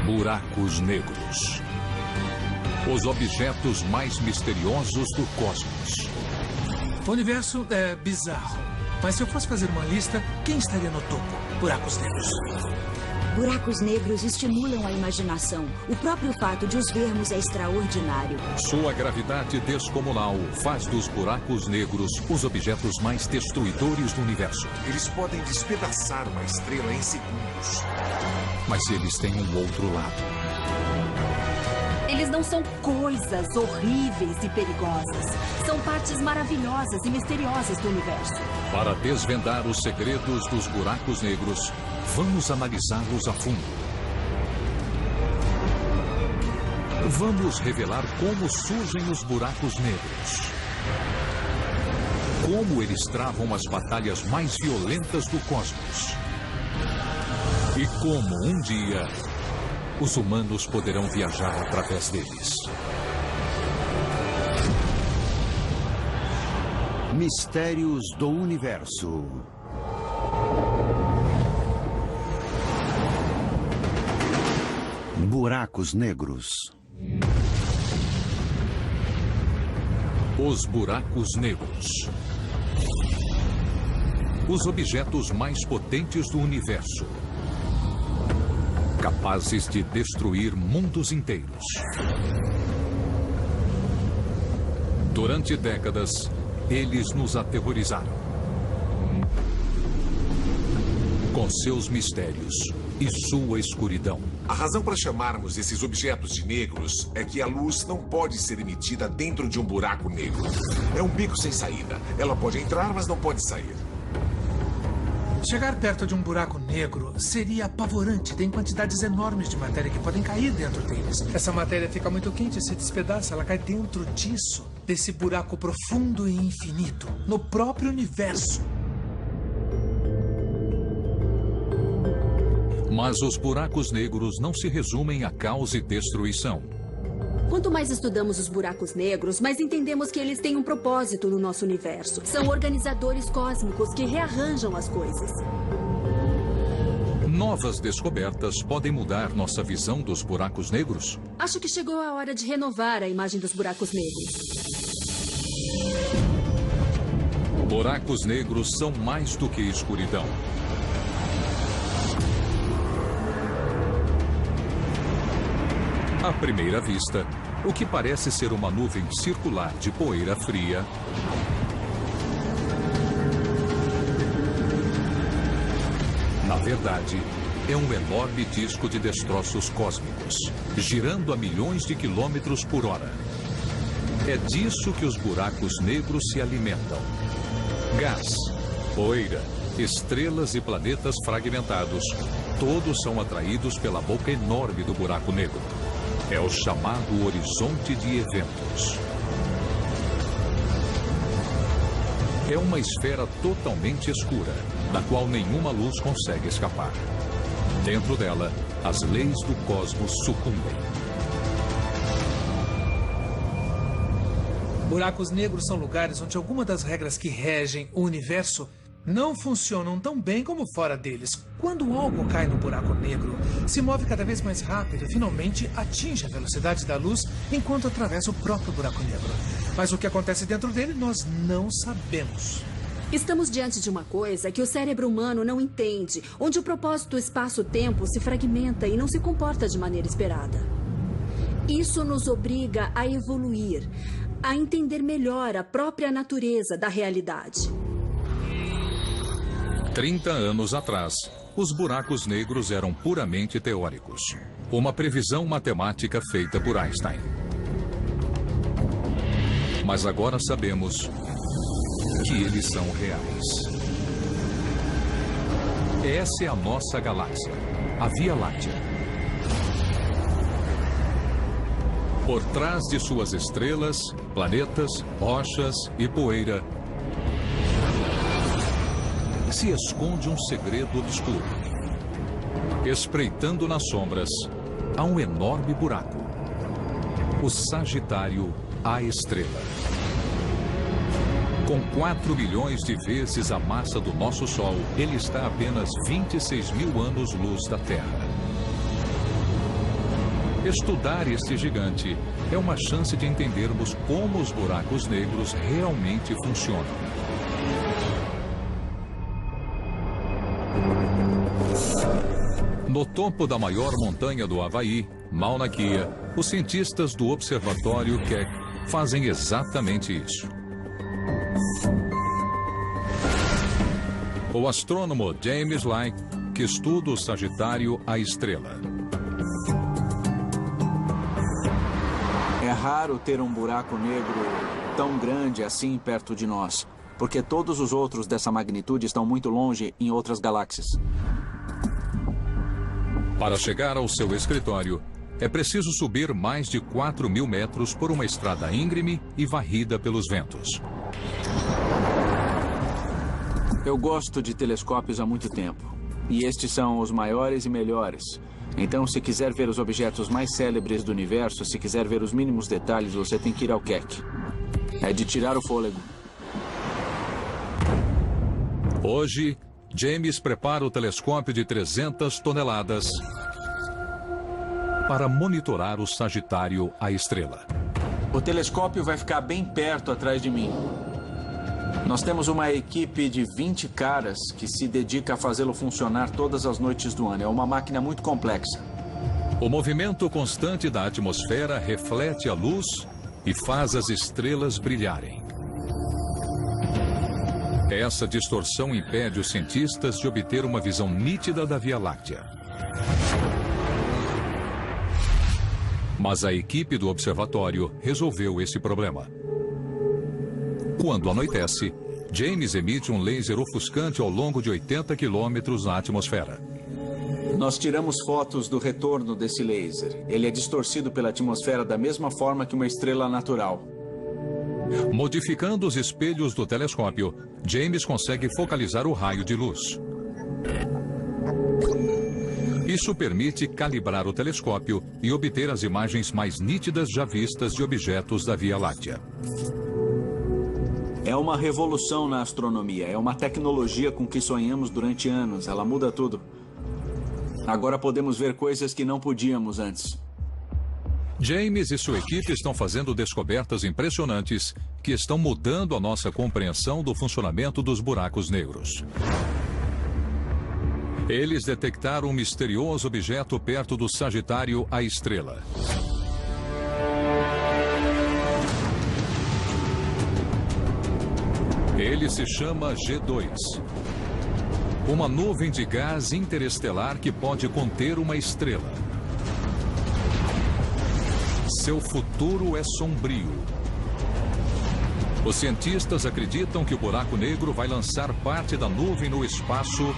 Buracos negros. Os objetos mais misteriosos do cosmos. O universo é bizarro. Mas se eu fosse fazer uma lista, quem estaria no topo? Buracos negros. Buracos negros estimulam a imaginação. O próprio fato de os vermos é extraordinário. Sua gravidade descomunal faz dos buracos negros os objetos mais destruidores do universo. Eles podem despedaçar uma estrela em segundos. Mas eles têm um outro lado. Eles não são coisas horríveis e perigosas. São partes maravilhosas e misteriosas do universo. Para desvendar os segredos dos buracos negros, vamos analisá-los a fundo. Vamos revelar como surgem os buracos negros. Como eles travam as batalhas mais violentas do cosmos. E como um dia os humanos poderão viajar através deles. Mistérios do Universo. Buracos negros. Os buracos negros. Os objetos mais potentes do universo. Capazes de destruir mundos inteiros. Durante décadas, eles nos aterrorizaram. Com seus mistérios e sua escuridão. A razão para chamarmos esses objetos de negros é que a luz não pode ser emitida dentro de um buraco negro. É um beco sem saída. Ela pode entrar, mas não pode sair. Chegar perto de um buraco negro seria apavorante. Tem quantidades enormes de matéria que podem cair dentro deles. Essa matéria fica muito quente e se despedaça. Ela cai dentro disso, desse buraco profundo e infinito, no próprio universo. Mas os buracos negros não se resumem a caos e destruição. Quanto mais estudamos os buracos negros, mais entendemos que eles têm um propósito no nosso universo. São organizadores cósmicos que rearranjam as coisas. Novas descobertas podem mudar nossa visão dos buracos negros? Acho que chegou a hora de renovar a imagem dos buracos negros. Buracos negros são mais do que escuridão. À primeira vista, o que parece ser uma nuvem circular de poeira fria na verdade, é um enorme disco de destroços cósmicos, girando a milhões de quilômetros por hora. É disso que os buracos negros se alimentam. Gás, poeira, estrelas e planetas fragmentados, todos são atraídos pela boca enorme do buraco negro. É o chamado horizonte de eventos. É uma esfera totalmente escura, da qual nenhuma luz consegue escapar. Dentro dela, as leis do cosmos sucumbem. Buracos negros são lugares onde alguma das regras que regem o universo não funcionam tão bem como fora deles. Quando algo cai no buraco negro, se move cada vez mais rápido e finalmente atinge a velocidade da luz enquanto atravessa o próprio buraco negro. Mas o que acontece dentro dele, nós não sabemos. Estamos diante de uma coisa que o cérebro humano não entende, onde o propósito espaço-tempo se fragmenta e não se comporta de maneira esperada. Isso nos obriga a evoluir, a entender melhor a própria natureza da realidade. 30 anos atrás, os buracos negros eram puramente teóricos. Uma previsão matemática feita por Einstein. Mas agora sabemos que eles são reais. Essa é a nossa galáxia, a Via Láctea. Por trás de suas estrelas, planetas, rochas e poeira, se esconde um segredo obscuro. Espreitando nas sombras, há um enorme buraco. O Sagitário, a estrela. Com 4 milhões de vezes a massa do nosso Sol, ele está a apenas 26 mil anos-luz da Terra. Estudar este gigante é uma chance de entendermos como os buracos negros realmente funcionam. No topo da maior montanha do Havaí, Mauna Kea, os cientistas do Observatório Keck fazem exatamente isso. O astrônomo James Light, que estuda o Sagitário, a estrela. É raro ter um buraco negro tão grande assim perto de nós, porque todos os outros dessa magnitude estão muito longe em outras galáxias. Para chegar ao seu escritório, é preciso subir mais de 4.000 metros por uma estrada íngreme e varrida pelos ventos. Eu gosto de telescópios há muito tempo, e estes são os maiores e melhores. Então, se quiser ver os objetos mais célebres do universo, se quiser ver os mínimos detalhes, você tem que ir ao Keck. É de tirar o fôlego. Hoje, James prepara o telescópio de 300 toneladas para monitorar o Sagitário, a estrela. O telescópio vai ficar bem perto atrás de mim. Nós temos uma equipe de 20 caras que se dedica a fazê-lo funcionar todas as noites do ano. É uma máquina muito complexa. O movimento constante da atmosfera reflete a luz e faz as estrelas brilharem. Essa distorção impede os cientistas de obter uma visão nítida da Via Láctea. Mas a equipe do observatório resolveu esse problema. Quando anoitece, James emite um laser ofuscante ao longo de 80 quilômetros na atmosfera. Nós tiramos fotos do retorno desse laser. Ele é distorcido pela atmosfera da mesma forma que uma estrela natural. Modificando os espelhos do telescópio, James consegue focalizar o raio de luz. Isso permite calibrar o telescópio e obter as imagens mais nítidas já vistas de objetos da Via Láctea. É uma revolução na astronomia. É uma tecnologia com que sonhamos durante anos. Ela muda tudo. Agora podemos ver coisas que não podíamos antes. James e sua equipe estão fazendo descobertas impressionantes que estão mudando a nossa compreensão do funcionamento dos buracos negros. Eles detectaram um misterioso objeto perto do Sagitário, a estrela. Ele se chama G2. Uma nuvem de gás interestelar que pode conter uma estrela. Seu futuro é sombrio. Os cientistas acreditam que o buraco negro vai lançar parte da nuvem no espaço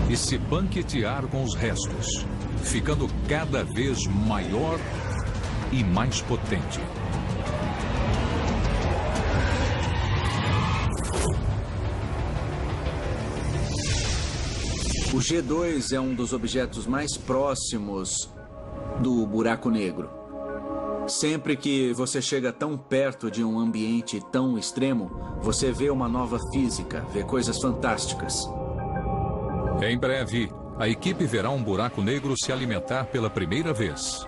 e se banquetear com os restos, ficando cada vez maior e mais potente. O G2 é um dos objetos mais próximos do buraco negro. Sempre que você chega tão perto de um ambiente tão extremo, você vê uma nova física, vê coisas fantásticas. Em breve, a equipe verá um buraco negro se alimentar pela primeira vez.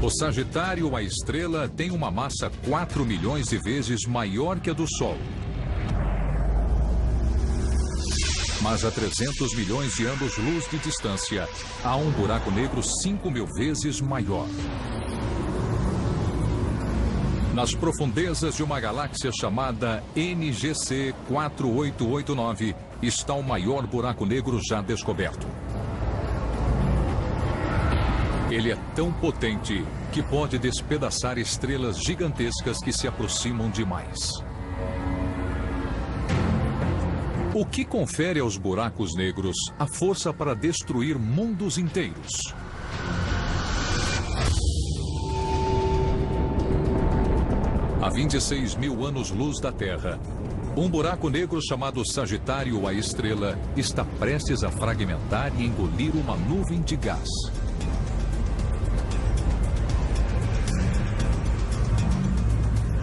O Sagitário, a estrela, tem uma massa 4 milhões de vezes maior que a do Sol. Mas a 300 milhões de anos-luz de distância, há um buraco negro 5.000 vezes maior. Nas profundezas de uma galáxia chamada NGC 4889, está o maior buraco negro já descoberto. Ele é tão potente que pode despedaçar estrelas gigantescas que se aproximam demais. O que confere aos buracos negros a força para destruir mundos inteiros? A 26.000 anos-luz da Terra, um buraco negro chamado Sagitário, a estrela, está prestes a fragmentar e engolir uma nuvem de gás.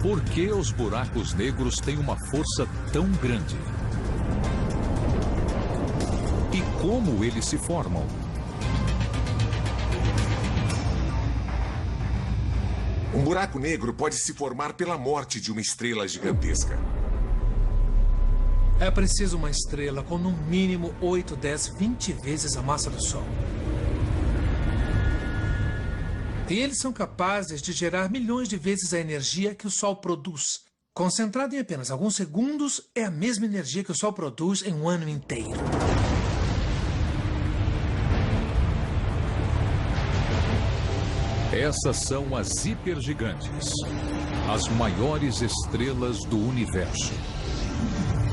Por que os buracos negros têm uma força tão grande? E como eles se formam? Um buraco negro pode se formar pela morte de uma estrela gigantesca. É preciso uma estrela com no mínimo 8, 10, 20 vezes a massa do Sol. E eles são capazes de gerar milhões de vezes a energia que o Sol produz. Concentrada em apenas alguns segundos, é a mesma energia que o Sol produz em um ano inteiro. Essas são as hipergigantes, as maiores estrelas do universo.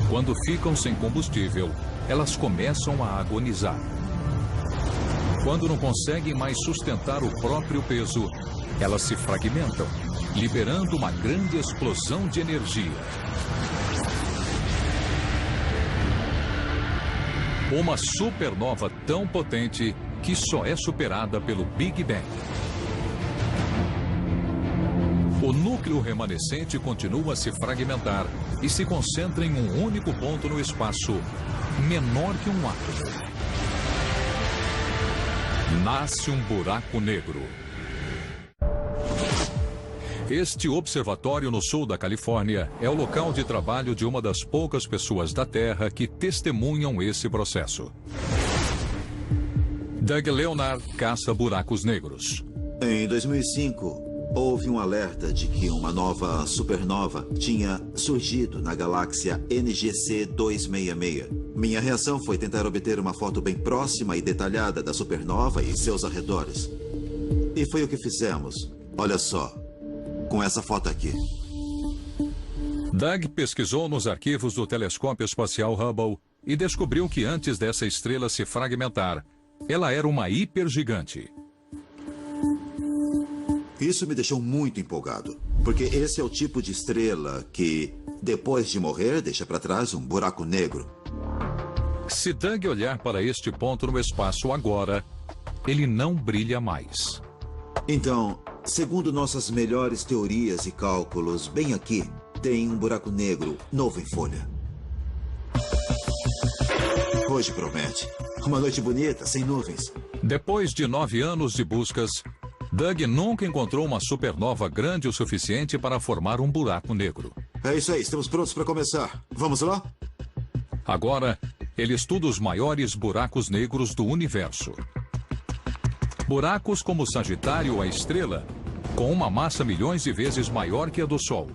Quando ficam sem combustível, elas começam a agonizar. Quando não conseguem mais sustentar o próprio peso, elas se fragmentam, liberando uma grande explosão de energia. Uma supernova tão potente que só é superada pelo Big Bang. O núcleo remanescente continua a se fragmentar e se concentra em um único ponto no espaço, menor que um átomo. Nasce um buraco negro. Este observatório no sul da Califórnia é o local de trabalho de uma das poucas pessoas da Terra que testemunham esse processo. Doug Leonard caça buracos negros. Em 2005, houve um alerta de que uma nova supernova tinha surgido na galáxia NGC 266. Minha reação foi tentar obter uma foto bem próxima e detalhada da supernova e seus arredores. E foi o que fizemos. Olha só, com essa foto aqui. Doug pesquisou nos arquivos do telescópio espacial Hubble e descobriu que antes dessa estrela se fragmentar, ela era uma hipergigante. Isso me deixou muito empolgado, porque esse é o tipo de estrela que, depois de morrer, deixa para trás um buraco negro. Se Doug olhar para este ponto no espaço agora, ele não brilha mais. Então, segundo nossas melhores teorias e cálculos, bem aqui tem um buraco negro novo em folha. Hoje promete. Uma noite bonita, sem nuvens. Depois de 9 anos de buscas, Doug nunca encontrou uma supernova grande o suficiente para formar um buraco negro. É isso aí, estamos prontos para começar. Vamos lá? Agora, ele estuda os maiores buracos negros do universo. Buracos como Sagitário, a estrela, com uma massa milhões de vezes maior que a do Sol.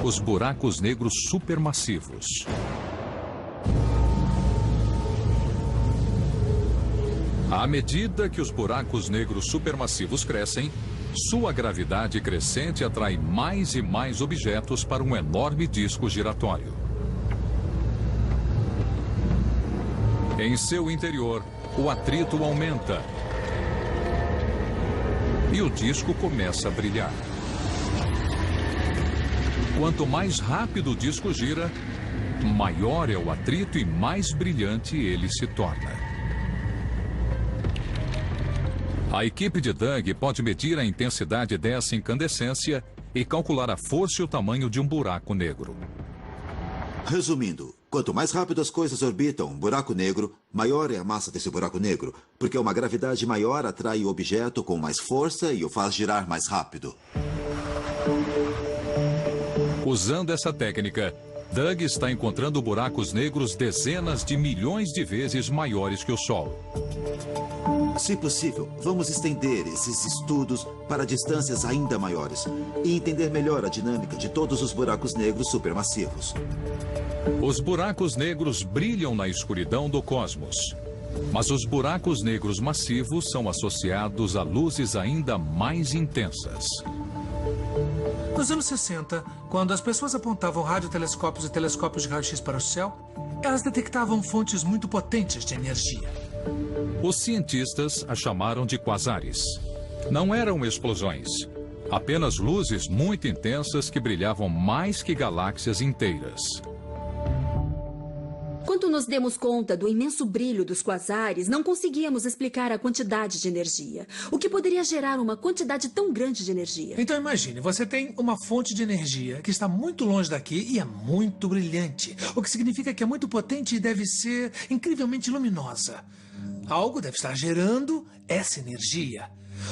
Os buracos negros supermassivos. À medida que os buracos negros supermassivos crescem, sua gravidade crescente atrai mais e mais objetos para um enorme disco giratório. Em seu interior, o atrito aumenta e o disco começa a brilhar. Quanto mais rápido o disco gira, maior é o atrito e mais brilhante ele se torna. A equipe de Doug pode medir a intensidade dessa incandescência e calcular a força e o tamanho de um buraco negro. Resumindo, quanto mais rápido as coisas orbitam um buraco negro, maior é a massa desse buraco negro, porque uma gravidade maior atrai o objeto com mais força e o faz girar mais rápido. Usando essa técnica, Doug está encontrando buracos negros dezenas de milhões de vezes maiores que o Sol. Se possível, vamos estender esses estudos para distâncias ainda maiores e entender melhor a dinâmica de todos os buracos negros supermassivos. Os buracos negros brilham na escuridão do cosmos, mas os buracos negros massivos são associados a luzes ainda mais intensas. Nos anos 60, quando as pessoas apontavam radiotelescópios e telescópios de raio-x para o céu, elas detectavam fontes muito potentes de energia. Os cientistas a chamaram de quasares. Não eram explosões, apenas luzes muito intensas que brilhavam mais que galáxias inteiras. Quando nos demos conta do imenso brilho dos quasares, não conseguíamos explicar a quantidade de energia. O que poderia gerar uma quantidade tão grande de energia? Então imagine, você tem uma fonte de energia que está muito longe daqui e é muito brilhante. O que significa que é muito potente e deve ser incrivelmente luminosa. Algo deve estar gerando essa energia.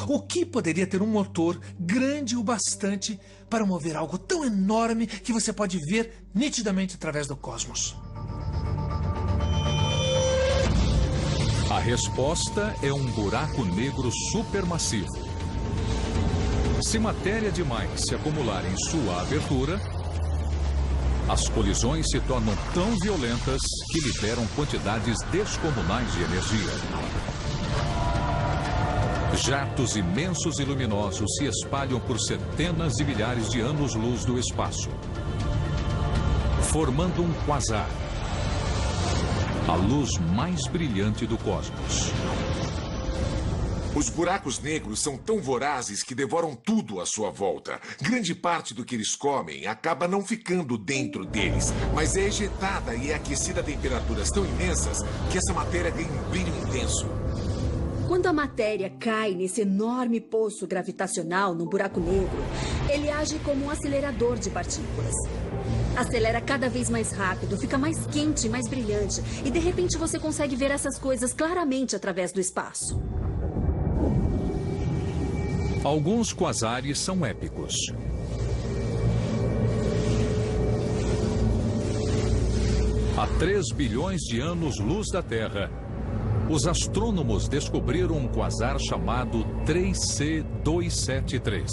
O que poderia ter um motor grande o bastante para mover algo tão enorme que você pode ver nitidamente através do cosmos? A resposta é um buraco negro supermassivo. Se matéria demais se acumular em sua abertura, as colisões se tornam tão violentas que liberam quantidades descomunais de energia. Jatos imensos e luminosos se espalham por centenas de milhares de anos-luz do espaço, formando um quasar, a luz mais brilhante do cosmos. Os buracos negros são tão vorazes que devoram tudo à sua volta. Grande parte do que eles comem acaba não ficando dentro deles, mas é ejetada e é aquecida a temperaturas tão imensas que essa matéria ganha um brilho intenso. Quando a matéria cai nesse enorme poço gravitacional no buraco negro, ele age como um acelerador de partículas. Acelera cada vez mais rápido, fica mais quente e mais brilhante, e de repente você consegue ver essas coisas claramente através do espaço. Alguns quasares são épicos. Há 3 bilhões de anos-luz da Terra, os astrônomos descobriram um quasar chamado 3C273.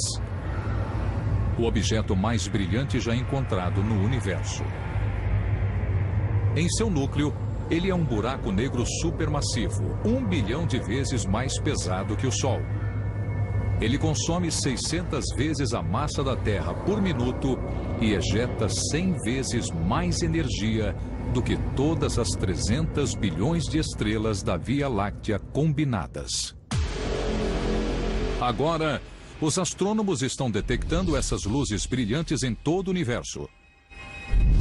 O objeto mais brilhante já encontrado no universo. Em seu núcleo, ele é um buraco negro supermassivo, 1 bilhão de vezes mais pesado que o Sol. Ele consome 600 vezes a massa da Terra por minuto e ejeta 100 vezes mais energia do que todas as 300 bilhões de estrelas da Via Láctea combinadas. Agora, os astrônomos estão detectando essas luzes brilhantes em todo o universo.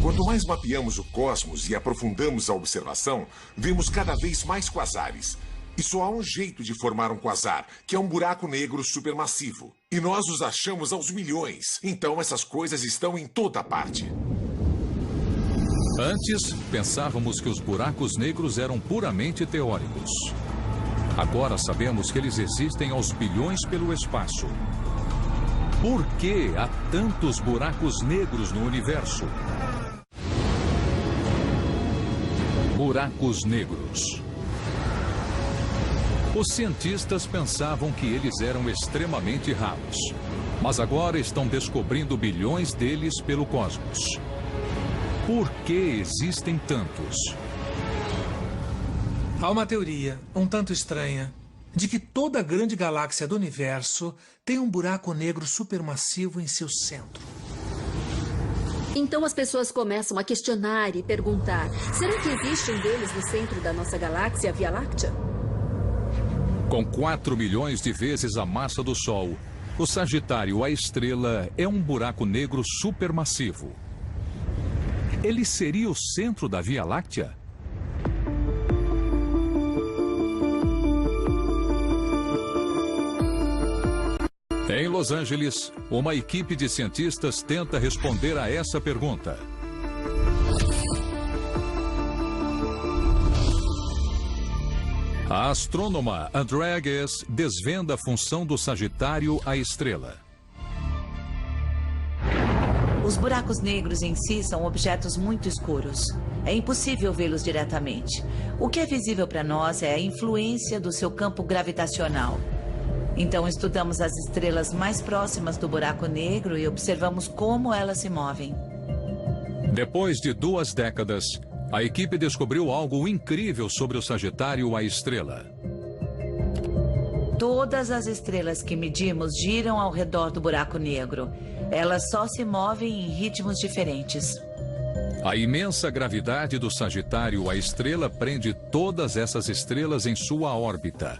Quanto mais mapeamos o cosmos e aprofundamos a observação, vemos cada vez mais quasares. E só há um jeito de formar um quasar, que é um buraco negro supermassivo. E nós os achamos aos milhões. Então essas coisas estão em toda parte. Antes, pensávamos que os buracos negros eram puramente teóricos. Agora sabemos que eles existem aos bilhões pelo espaço. Por que há tantos buracos negros no universo? Buracos negros. Os cientistas pensavam que eles eram extremamente raros, mas agora estão descobrindo bilhões deles pelo cosmos. Por que existem tantos? Há uma teoria, um tanto estranha, de que toda a grande galáxia do universo tem um buraco negro supermassivo em seu centro. Então as pessoas começam a questionar e perguntar: será que existe um deles no centro da nossa galáxia, a Via Láctea? Com 4 milhões de vezes a massa do Sol, o Sagitário, a estrela, é um buraco negro supermassivo. Ele seria o centro da Via Láctea? Em Los Angeles, uma equipe de cientistas tenta responder a essa pergunta. A astrônoma Andrea Ghez desvenda a função do Sagitário, a estrela. Os buracos negros em si são objetos muito escuros. É impossível vê-los diretamente. O que é visível para nós é a influência do seu campo gravitacional. Então estudamos as estrelas mais próximas do buraco negro e observamos como elas se movem. Depois de 2 décadas, a equipe descobriu algo incrível sobre o Sagitário, a estrela. Todas as estrelas que medimos giram ao redor do buraco negro. Elas só se movem em ritmos diferentes. A imensa gravidade do Sagitário, a estrela, prende todas essas estrelas em sua órbita.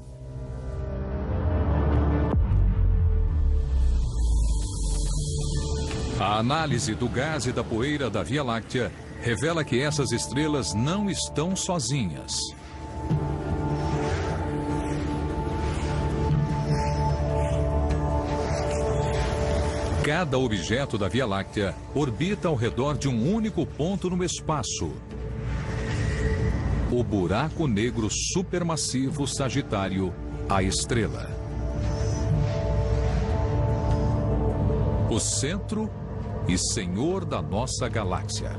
A análise do gás e da poeira da Via Láctea revela que essas estrelas não estão sozinhas. Cada objeto da Via Láctea orbita ao redor de um único ponto no espaço. O buraco negro supermassivo Sagitário, a estrela. O centro e senhor da nossa galáxia.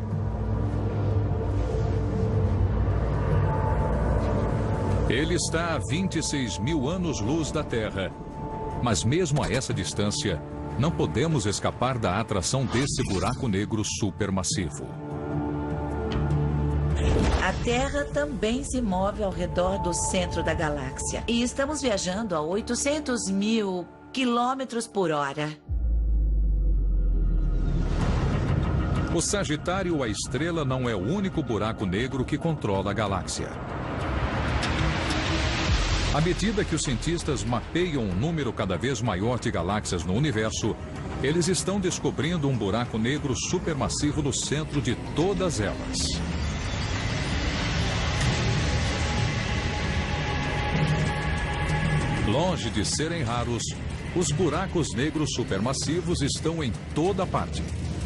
Ele está a 26 mil anos-luz da Terra, mas mesmo a essa distância, não podemos escapar da atração desse buraco negro supermassivo. A Terra também se move ao redor do centro da galáxia. E estamos viajando a 800 mil quilômetros por hora. O Sagitário, a estrela, não é o único buraco negro que controla a galáxia. À medida que os cientistas mapeiam um número cada vez maior de galáxias no universo, eles estão descobrindo um buraco negro supermassivo no centro de todas elas. Longe de serem raros, os buracos negros supermassivos estão em toda parte.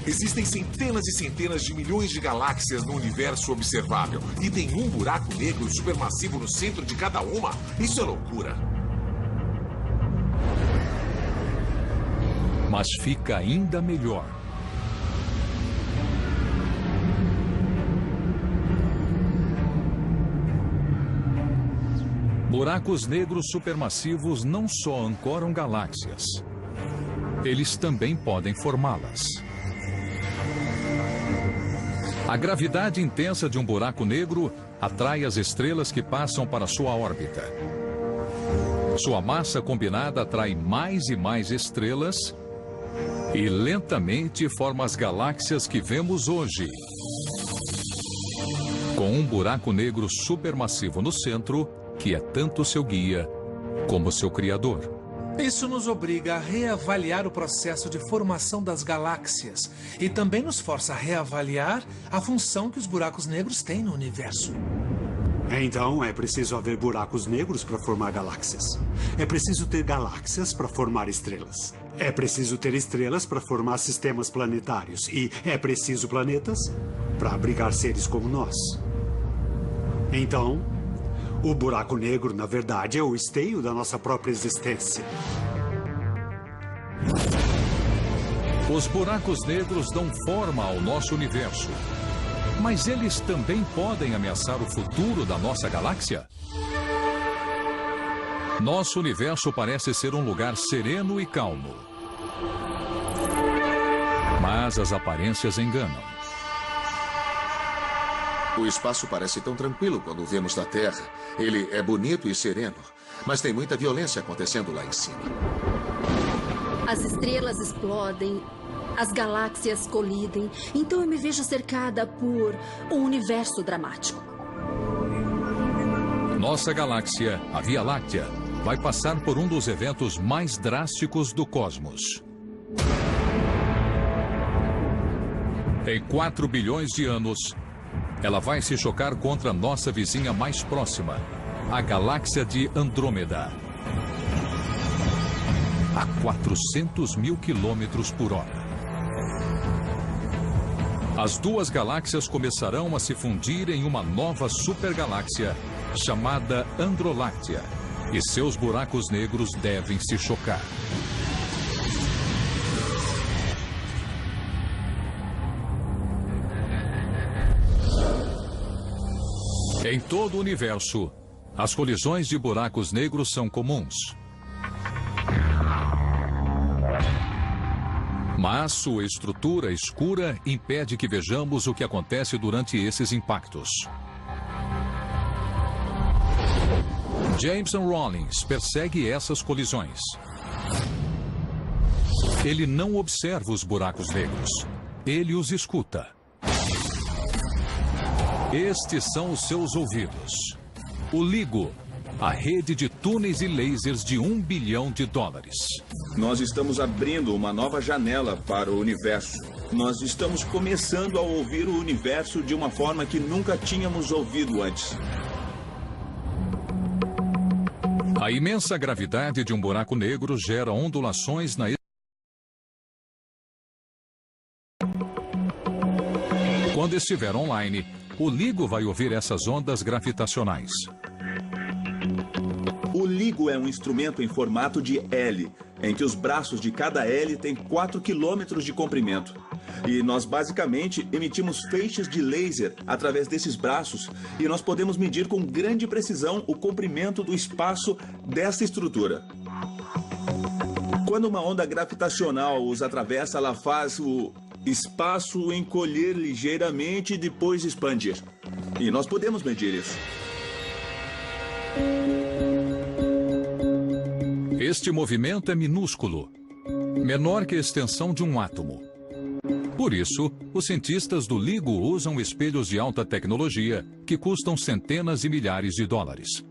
Existem centenas e centenas de milhões de galáxias no universo observável. E tem um buraco negro supermassivo no centro de cada uma. Isso é loucura. Mas fica ainda melhor. Buracos negros supermassivos não só ancoram galáxias, eles também podem formá-las. A gravidade intensa de um buraco negro atrai as estrelas que passam para sua órbita. Sua massa combinada atrai mais e mais estrelas e lentamente forma as galáxias que vemos hoje. Com um buraco negro supermassivo no centro, que é tanto seu guia como seu criador. Isso nos obriga a reavaliar o processo de formação das galáxias e também nos força a reavaliar a função que os buracos negros têm no universo. Então, é preciso haver buracos negros para formar galáxias. É preciso ter galáxias para formar estrelas. É preciso ter estrelas para formar sistemas planetários. E é preciso planetas para abrigar seres como nós. Então, o buraco negro, na verdade, é o esteio da nossa própria existência. Os buracos negros dão forma ao nosso universo. Mas eles também podem ameaçar o futuro da nossa galáxia? Nosso universo parece ser um lugar sereno e calmo. Mas as aparências enganam. O espaço parece tão tranquilo quando o vemos da Terra. Ele é bonito e sereno, mas tem muita violência acontecendo lá em cima. As estrelas explodem, as galáxias colidem, então eu me vejo cercada por um universo dramático. Nossa galáxia, a Via Láctea, vai passar por um dos eventos mais drásticos do cosmos. Em 4 bilhões de anos, ela vai se chocar contra nossa vizinha mais próxima, a galáxia de Andrômeda, a 400 mil quilômetros por hora. As duas galáxias começarão a se fundir em uma nova supergaláxia chamada Androláctea, e seus buracos negros devem se chocar. Em todo o universo, as colisões de buracos negros são comuns. Mas sua estrutura escura impede que vejamos o que acontece durante esses impactos. Jameson Rollins persegue essas colisões. Ele não observa os buracos negros. Ele os escuta. Estes são os seus ouvidos. O LIGO, a rede de túneis e lasers de $1 bilhão. Nós estamos abrindo uma nova janela para o universo. Nós estamos começando a ouvir o universo de uma forma que nunca tínhamos ouvido antes. A imensa gravidade de um buraco negro gera ondulações na... Quando estiver online, o LIGO vai ouvir essas ondas gravitacionais. O LIGO é um instrumento em formato de L, em que os braços de cada L têm 4 quilômetros de comprimento. E nós basicamente emitimos feixes de laser através desses braços e nós podemos medir com grande precisão o comprimento do espaço dessa estrutura. Quando uma onda gravitacional os atravessa, ela faz o espaço encolher ligeiramente e depois expandir. E nós podemos medir isso. Este movimento é minúsculo, menor que a extensão de um átomo. Por isso, os cientistas do LIGO usam espelhos de alta tecnologia que custam centenas de milhares de dólares.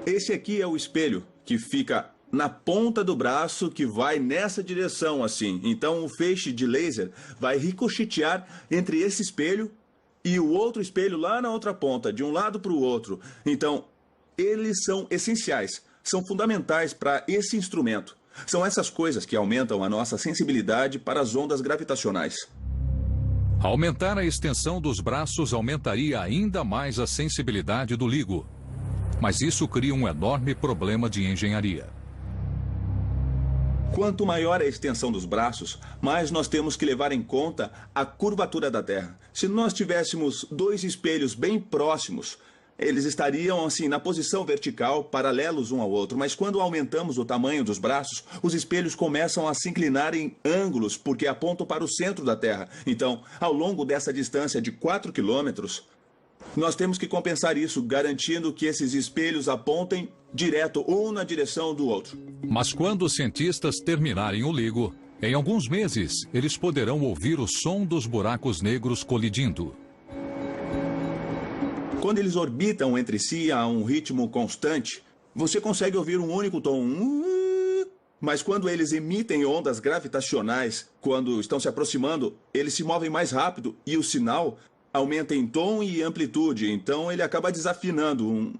Esse aqui é o espelho que fica na ponta do braço que vai nessa direção assim. Então o feixe de laser vai ricochetear entre esse espelho e o outro espelho lá na outra ponta, de um lado para o outro. Então, eles são essenciais, são fundamentais para esse instrumento. São essas coisas que aumentam a nossa sensibilidade para as ondas gravitacionais. Aumentar a extensão dos braços aumentaria ainda mais a sensibilidade do LIGO. Mas isso cria um enorme problema de engenharia. Quanto maior a extensão dos braços, mais nós temos que levar em conta a curvatura da Terra. Se nós tivéssemos dois espelhos bem próximos, eles estariam assim na posição vertical, paralelos um ao outro. Mas quando aumentamos o tamanho dos braços, os espelhos começam a se inclinar em ângulos, porque apontam para o centro da Terra. Então, ao longo dessa distância de 4 quilômetros, nós temos que compensar isso, garantindo que esses espelhos apontem direto um na direção do outro. Mas quando os cientistas terminarem o LIGO, em alguns meses, eles poderão ouvir o som dos buracos negros colidindo. Quando eles orbitam entre si a um ritmo constante, você consegue ouvir um único tom. Mas quando eles emitem ondas gravitacionais, quando estão se aproximando, eles se movem mais rápido e o sinal aumenta em tom e amplitude. Então ele acaba desafinando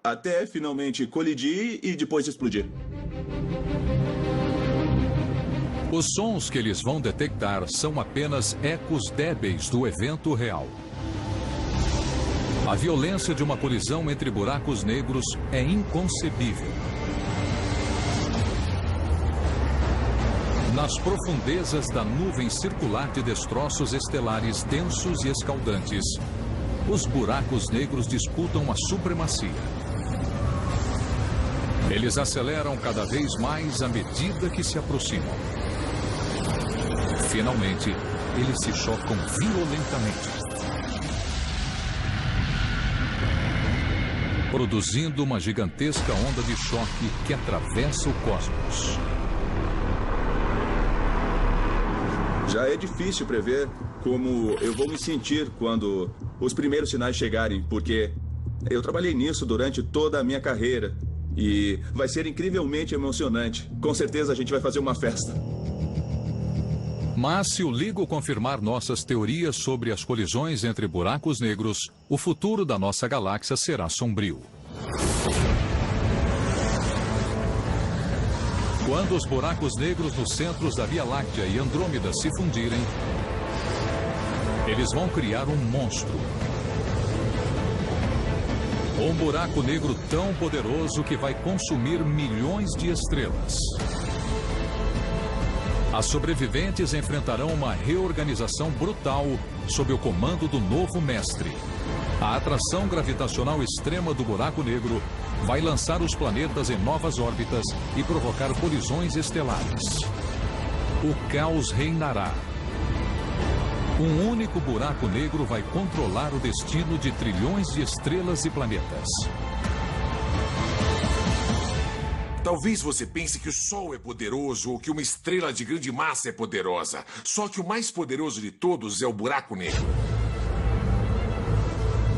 até finalmente colidir e depois explodir. Os sons que eles vão detectar são apenas ecos débeis do evento real. A violência de uma colisão entre buracos negros é inconcebível. Nas profundezas da nuvem circular de destroços estelares densos e escaldantes, os buracos negros disputam a supremacia. Eles aceleram cada vez mais à medida que se aproximam. Finalmente, eles se chocam violentamente, produzindo uma gigantesca onda de choque que atravessa o cosmos. Já é difícil prever como eu vou me sentir quando os primeiros sinais chegarem, porque eu trabalhei nisso durante toda a minha carreira e vai ser incrivelmente emocionante. Com certeza a gente vai fazer uma festa. Mas se o LIGO confirmar nossas teorias sobre as colisões entre buracos negros, o futuro da nossa galáxia será sombrio. Quando os buracos negros nos centros da Via Láctea e Andrômeda se fundirem, eles vão criar um monstro. Um buraco negro tão poderoso que vai consumir milhões de estrelas. As sobreviventes enfrentarão uma reorganização brutal sob o comando do novo mestre. A atração gravitacional extrema do buraco negro vai lançar os planetas em novas órbitas e provocar colisões estelares. O caos reinará. Um único buraco negro vai controlar o destino de trilhões de estrelas e planetas. Talvez você pense que o Sol é poderoso ou que uma estrela de grande massa é poderosa. Só que o mais poderoso de todos é o buraco negro.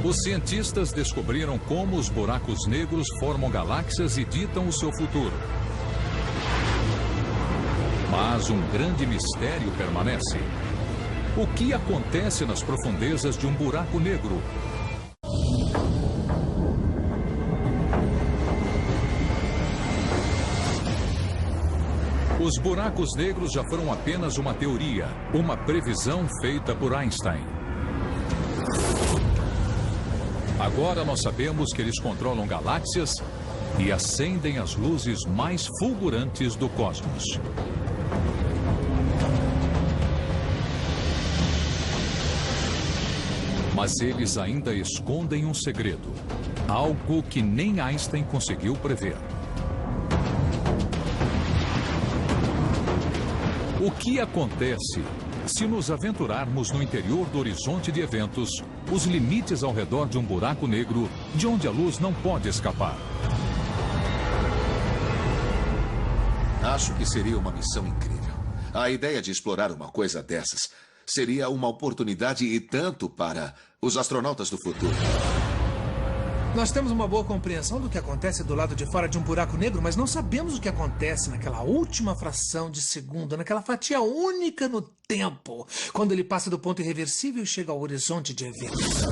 Os cientistas descobriram como os buracos negros formam galáxias e ditam o seu futuro. Mas um grande mistério permanece. O que acontece nas profundezas de um buraco negro? Os buracos negros já foram apenas uma teoria, uma previsão feita por Einstein. Agora nós sabemos que eles controlam galáxias e acendem as luzes mais fulgurantes do cosmos. Mas eles ainda escondem um segredo, algo que nem Einstein conseguiu prever. O que acontece se nos aventurarmos no interior do horizonte de eventos, os limites ao redor de um buraco negro, de onde a luz não pode escapar? Acho que seria uma missão incrível. A ideia de explorar uma coisa dessas seria uma oportunidade e tanto para os astronautas do futuro. Nós temos uma boa compreensão do que acontece do lado de fora de um buraco negro, mas não sabemos o que acontece naquela última fração de segundo, naquela fatia única no tempo, quando ele passa do ponto irreversível e chega ao horizonte de eventos.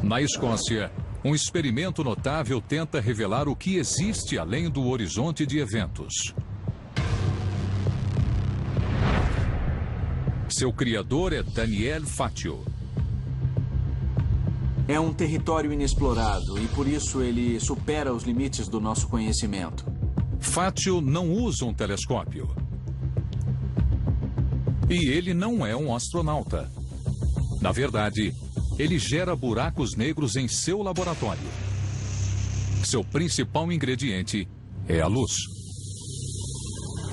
Na Escócia, um experimento notável tenta revelar o que existe além do horizonte de eventos. Seu criador é Daniel Fatio. É um território inexplorado e por isso ele supera os limites do nosso conhecimento. Fatio não usa um telescópio. E ele não é um astronauta. Na verdade, ele gera buracos negros em seu laboratório. Seu principal ingrediente é a luz.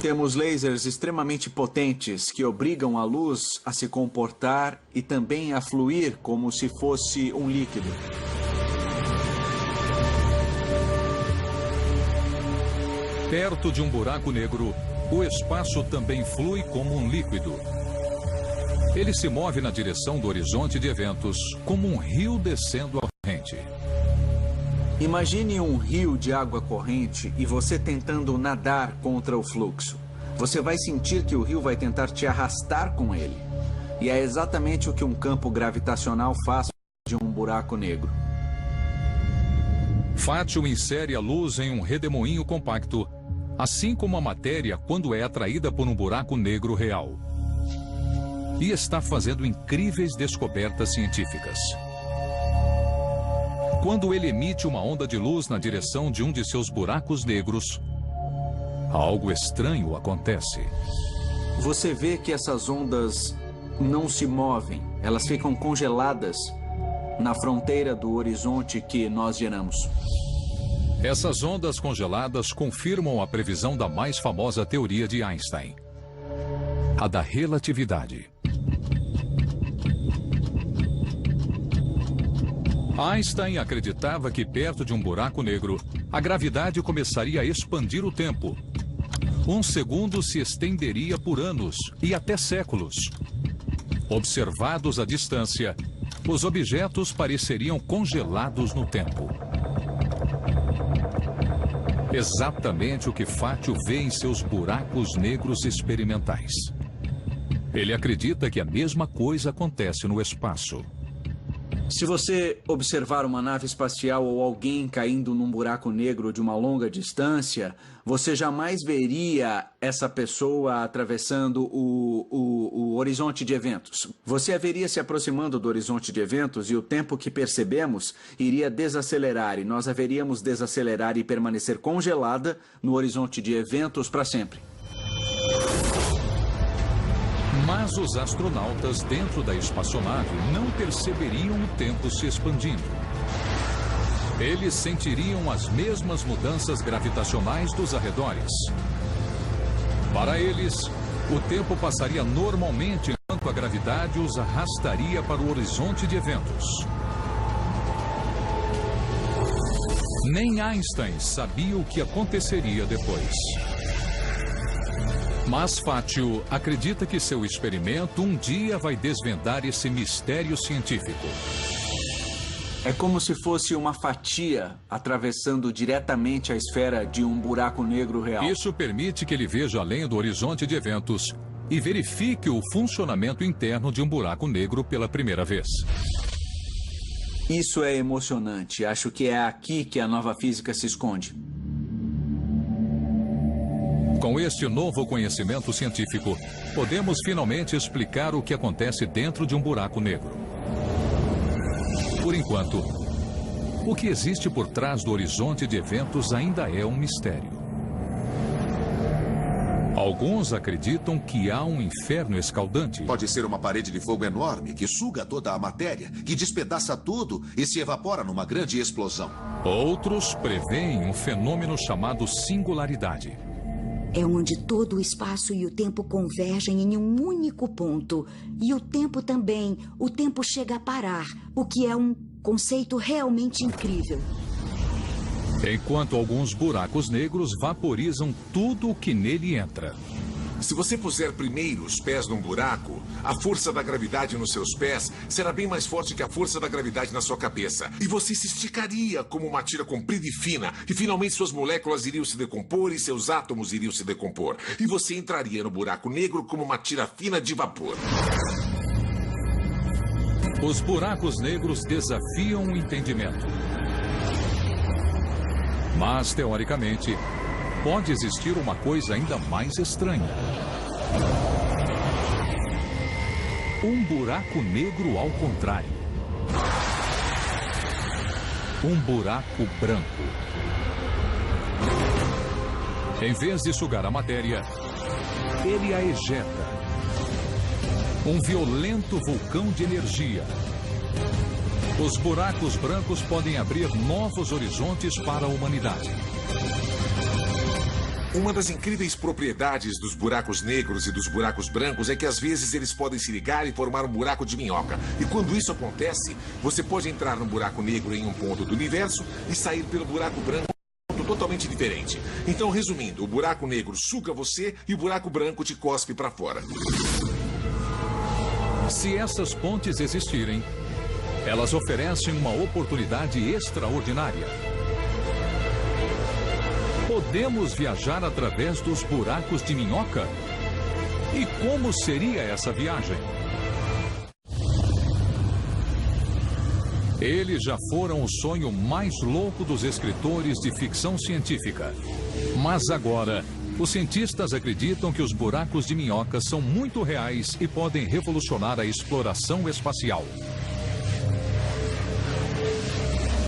Temos lasers extremamente potentes que obrigam a luz a se comportar e também a fluir como se fosse um líquido. Perto de um buraco negro, o espaço também flui como um líquido. Ele se move na direção do horizonte de eventos, como um rio descendo a corrente. Imagine um rio de água corrente e você tentando nadar contra o fluxo. Você vai sentir que o rio vai tentar te arrastar com ele. E é exatamente o que um campo gravitacional faz de um buraco negro. Fatio insere a luz em um redemoinho compacto, assim como a matéria quando é atraída por um buraco negro real. E está fazendo incríveis descobertas científicas. Quando ele emite uma onda de luz na direção de um de seus buracos negros, algo estranho acontece. Você vê que essas ondas não se movem, elas ficam congeladas na fronteira do horizonte que nós geramos. Essas ondas congeladas confirmam a previsão da mais famosa teoria de Einstein, a da relatividade. Einstein acreditava que perto de um buraco negro, a gravidade começaria a expandir o tempo. Um segundo se estenderia por anos e até séculos. Observados à distância, os objetos pareceriam congelados no tempo. Exatamente o que Fatio vê em seus buracos negros experimentais. Ele acredita que a mesma coisa acontece no espaço. Se você observar uma nave espacial ou alguém caindo num buraco negro de uma longa distância, você jamais veria essa pessoa atravessando o horizonte de eventos. Você a veria se aproximando do horizonte de eventos e o tempo que percebemos iria desacelerar e nós a veríamos desacelerar e permanecer congelada no horizonte de eventos para sempre. Mas os astronautas dentro da espaçonave não perceberiam o tempo se expandindo. Eles sentiriam as mesmas mudanças gravitacionais dos arredores. Para eles, o tempo passaria normalmente enquanto a gravidade os arrastaria para o horizonte de eventos. Nem Einstein sabia o que aconteceria depois. Mas Fatio acredita que seu experimento um dia vai desvendar esse mistério científico. É como se fosse uma fatia atravessando diretamente a esfera de um buraco negro real. Isso permite que ele veja além do horizonte de eventos e verifique o funcionamento interno de um buraco negro pela primeira vez. Isso é emocionante. Acho que é aqui que a nova física se esconde. Com este novo conhecimento científico, podemos finalmente explicar o que acontece dentro de um buraco negro. Por enquanto, o que existe por trás do horizonte de eventos ainda é um mistério. Alguns acreditam que há um inferno escaldante. Pode ser uma parede de fogo enorme que suga toda a matéria, que despedaça tudo e se evapora numa grande explosão. Outros preveem um fenômeno chamado singularidade. É onde todo o espaço e o tempo convergem em um único ponto. E o tempo também. O tempo chega a parar, o que é um conceito realmente incrível. Enquanto alguns buracos negros vaporizam tudo o que nele entra. Se você puser primeiro os pés num buraco, a força da gravidade nos seus pés será bem mais forte que a força da gravidade na sua cabeça. E você se esticaria como uma tira comprida e fina. E finalmente suas moléculas iriam se decompor e seus átomos iriam se decompor. E você entraria no buraco negro como uma tira fina de vapor. Os buracos negros desafiam o entendimento. Mas, teoricamente, pode existir uma coisa ainda mais estranha. Um buraco negro ao contrário. Um buraco branco. Em vez de sugar a matéria, ele a ejeta. Um violento vulcão de energia. Os buracos brancos podem abrir novos horizontes para a humanidade. Uma das incríveis propriedades dos buracos negros e dos buracos brancos é que às vezes eles podem se ligar e formar um buraco de minhoca. E quando isso acontece, você pode entrar num buraco negro em um ponto do universo e sair pelo buraco branco em um ponto totalmente diferente. Então, resumindo, o buraco negro suga você e o buraco branco te cospe para fora. Se essas pontes existirem, elas oferecem uma oportunidade extraordinária. Podemos viajar através dos buracos de minhoca? E como seria essa viagem? Eles já foram o sonho mais louco dos escritores de ficção científica. Mas agora, os cientistas acreditam que os buracos de minhoca são muito reais e podem revolucionar a exploração espacial.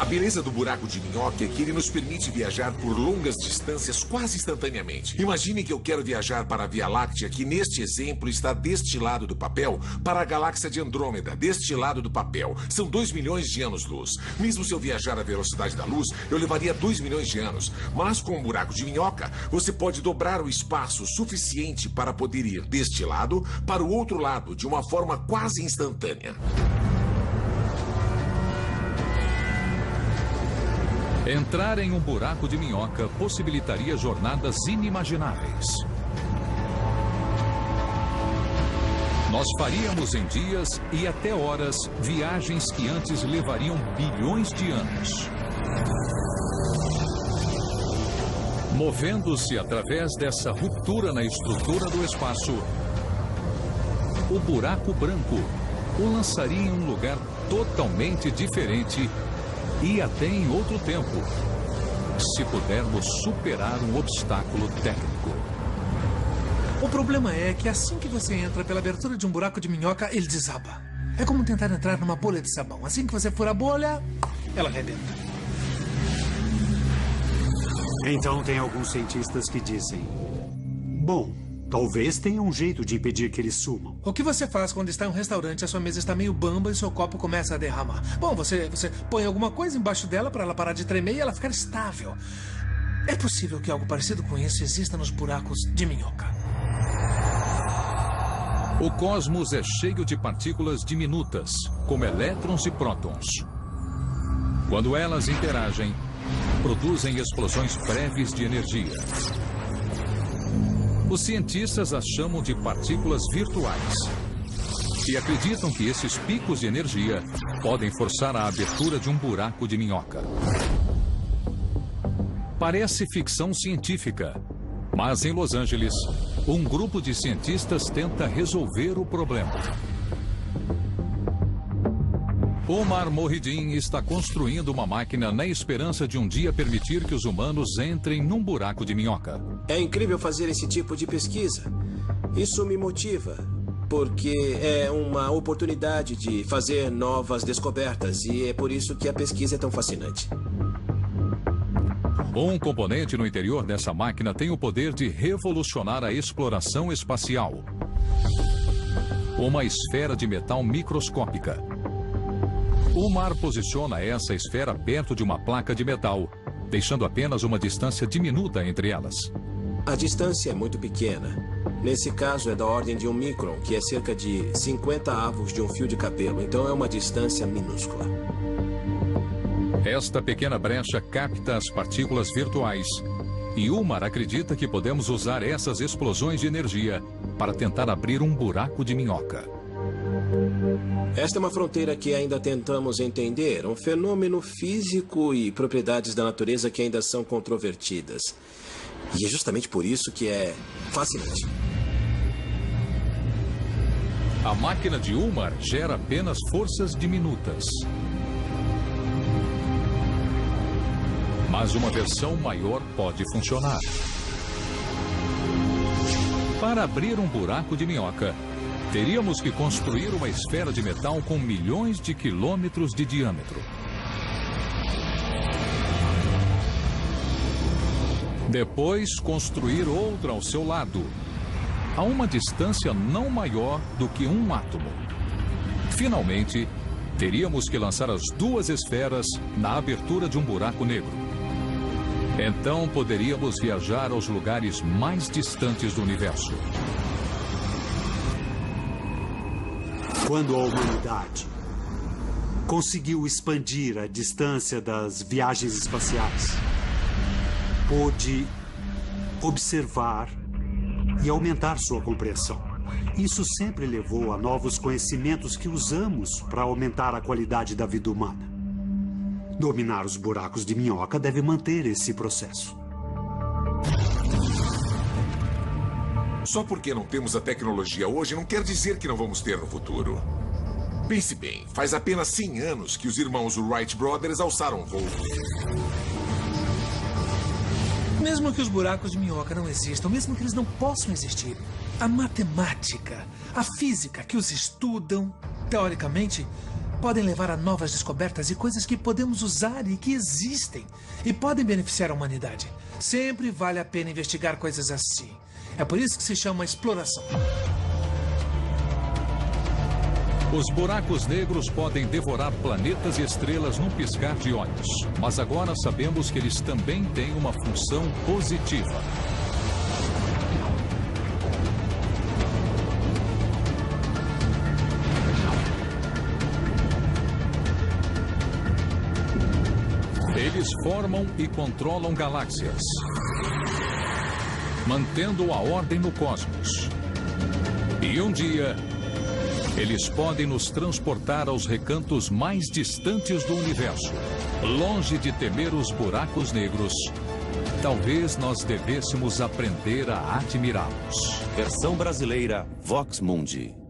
A beleza do buraco de minhoca é que ele nos permite viajar por longas distâncias quase instantaneamente. Imagine que eu quero viajar para a Via Láctea, que neste exemplo está deste lado do papel, para a galáxia de Andrômeda, deste lado do papel. São 2 milhões de anos-luz. Mesmo se eu viajar à velocidade da luz, eu levaria 2 milhões de anos. Mas com um buraco de minhoca, você pode dobrar o espaço suficiente para poder ir deste lado para o outro lado de uma forma quase instantânea. Entrar em um buraco de minhoca possibilitaria jornadas inimagináveis. Nós faríamos em dias e até horas viagens que antes levariam bilhões de anos. Movendo-se através dessa ruptura na estrutura do espaço, o buraco branco o lançaria em um lugar totalmente diferente e até em outro tempo, se pudermos superar um obstáculo técnico. O problema é que assim que você entra pela abertura de um buraco de minhoca, ele desaba. É como tentar entrar numa bolha de sabão. Assim que você for a bolha, ela arrebenta. Então tem alguns cientistas que dizem: bom, talvez tenha um jeito de impedir que eles sumam. O que você faz quando está em um restaurante, a sua mesa está meio bamba e seu copo começa a derramar? Bom, você põe alguma coisa embaixo dela para ela parar de tremer e ela ficar estável. É possível que algo parecido com isso exista nos buracos de minhoca. O cosmos é cheio de partículas diminutas, como elétrons e prótons. Quando elas interagem, produzem explosões breves de energia. Os cientistas as chamam de partículas virtuais. e acreditam que esses picos de energia podem forçar a abertura de um buraco de minhoca. Parece ficção científica, mas em Los Angeles, um grupo de cientistas tenta resolver o problema. Omar Mohideen está construindo uma máquina na esperança de um dia permitir que os humanos entrem num buraco de minhoca. É incrível fazer esse tipo de pesquisa. Isso me motiva, porque é uma oportunidade de fazer novas descobertas e é por isso que a pesquisa é tão fascinante. Um componente no interior dessa máquina tem o poder de revolucionar a exploração espacial. Uma esfera de metal microscópica. Omar posiciona essa esfera perto de uma placa de metal, deixando apenas uma distância diminuta entre elas. A distância é muito pequena. Nesse caso é da ordem de 1 micron, que é cerca de 50 avos de um fio de cabelo, então é uma distância minúscula. Esta pequena brecha capta as partículas virtuais. E Omar acredita que podemos usar essas explosões de energia para tentar abrir um buraco de minhoca. Esta é uma fronteira que ainda tentamos entender, um fenômeno físico e propriedades da natureza que ainda são controvertidas. E é justamente por isso que é fascinante. A máquina de Omar gera apenas forças diminutas. Mas uma versão maior pode funcionar. Para abrir um buraco de minhoca, teríamos que construir uma esfera de metal com milhões de quilômetros de diâmetro. Depois, construir outra ao seu lado, a uma distância não maior do que um átomo. Finalmente, teríamos que lançar as duas esferas na abertura de um buraco negro. Então, poderíamos viajar aos lugares mais distantes do universo. Quando a humanidade conseguiu expandir a distância das viagens espaciais, pôde observar e aumentar sua compreensão. Isso sempre levou a novos conhecimentos que usamos para aumentar a qualidade da vida humana. Dominar os buracos de minhoca deve manter esse processo. Só porque não temos a tecnologia hoje não quer dizer que não vamos ter no futuro. Pense bem, faz apenas 100 anos que os irmãos Wright Brothers alçaram voo. Mesmo que os buracos de minhoca não existam, mesmo que eles não possam existir, a matemática, a física que os estudam, teoricamente, podem levar a novas descobertas e coisas que podemos usar e que existem e podem beneficiar a humanidade. Sempre vale a pena investigar coisas assim. É por isso que se chama exploração. Os buracos negros podem devorar planetas e estrelas num piscar de olhos. Mas agora sabemos que eles também têm uma função positiva. Eles formam e controlam galáxias, mantendo a ordem no cosmos. E um dia, eles podem nos transportar aos recantos mais distantes do universo. Longe de temer os buracos negros, talvez nós devêssemos aprender a admirá-los. Versão brasileira, Vox Mundi.